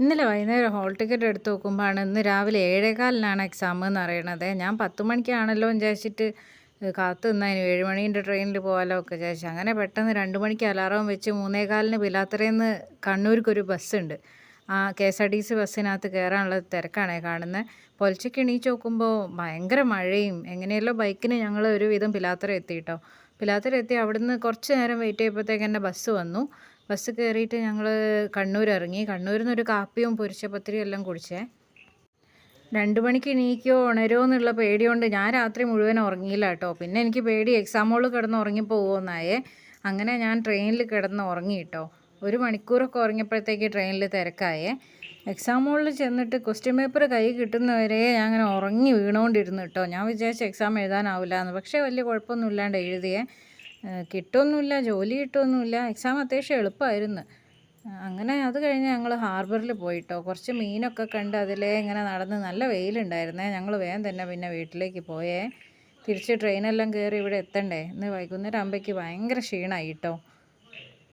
ഇന്നലെ വൈകുന്നേരം hall ticket എടുത്ത് നോക്കുമ്പോഴാണ് ഇന്ന് രാവിലെ 7:15-നാണ് എക്സാം എന്ന് അറിയണത്. ഞാൻ 10 മണിക്കാണല്ലോ വിചാരിച്ചിട്ട് കാത്തു നിന്നതിന് 7 മണീൻ്റെ ട്രെയിനിൽ പോകാമല്ലോ ഒക്കെ വിചാരിച്ചു. അങ്ങനെ പെട്ടെന്ന് 2 മണിക്ക് അലാറം വെച്ച് 3:15-ന് പിലാത്തറയിൽ കണ്ണൂർക്കൊരു ബസ്സുണ്ട്. ആ KSRTC ബസ്സിനകത്ത് കയറാനുള്ള തിരക്കാണ് കാണുന്നത്. പൊലച്ചയ്ക്ക് എണീച്ച് നോക്കുമ്പോൾ ഭയങ്കര മഴയും എങ്ങനെയല്ലോ ബൈക്കിന് ഞങ്ങൾ ഒരുവിധം പിലാത്തറ എത്തി കേട്ടോ. പിലാത്തറ എത്തി അവിടുന്ന് കുറച്ച് നേരം വെയിറ്റ് ചെയ്തപ്പോഴത്തേക്ക് എൻ്റെ ബസ് വന്നു. ബസ് കയറിയിട്ട് ഞങ്ങൾ കണ്ണൂർ ഇറങ്ങി. കണ്ണൂരിൽ നിന്നൊരു കാപ്പിയും പൊരിച്ച പത്തിരിയും എല്ലാം കുടിച്ചേ. 2 മണിക്ക് എണീക്കോ ഉണരുമോ എന്നുള്ള പേടി കൊണ്ട് ഞാൻ രാത്രി മുഴുവൻ ഉറങ്ങിയില്ല കേട്ടോ. പിന്നെ എനിക്ക് പേടി എക്സാം ഹോളിൽ കിടന്ന് ഉറങ്ങിപ്പോകുമെന്നായേ. അങ്ങനെ ഞാൻ ട്രെയിനിൽ കിടന്ന് ഉറങ്ങി കേട്ടോ. 1 മണിക്കൂറൊക്കെ ഉറങ്ങിയപ്പോഴത്തേക്ക് ട്രെയിനിൽ തിരക്കായേ. എക്സാം ഹോളിൽ ചെന്നിട്ട് ക്വസ്റ്റ്യൻ പേപ്പർ കൈ കിട്ടുന്നവരെ ഞാൻ അങ്ങനെ ഉറങ്ങി വീണുകൊണ്ടിരുന്നു കേട്ടോ. ഞാൻ വിചാരിച്ചു എക്സാം എഴുതാനാവില്ല എന്ന്. പക്ഷേ വലിയ കുഴപ്പമൊന്നും ഇല്ലാണ്ട് എഴുതിയേ. കിട്ടുമൊന്നുമില്ല, ജോലി കിട്ടുമൊന്നുമില്ല. എക്സാം അത്യാവശ്യം എളുപ്പമായിരുന്നു. അങ്ങനെ അത് കഴിഞ്ഞ് ഞങ്ങൾ ഹാർബറിൽ പോയിട്ടോ. കുറച്ച് മീനൊക്കെ കണ്ട് അതിലേ ഇങ്ങനെ നടന്ന് നല്ല വെയിലുണ്ടായിരുന്നേ. ഞങ്ങൾ വേഗം തന്നെ പിന്നെ വീട്ടിലേക്ക് പോയേ. തിരിച്ച് ട്രെയിനെല്ലാം കയറി ഇവിടെ എത്തണ്ടേ. ഇന്ന് വൈകുന്നേരം ആകുമ്പോഴേക്ക് ഭയങ്കര ക്ഷീണമായി കേട്ടോ.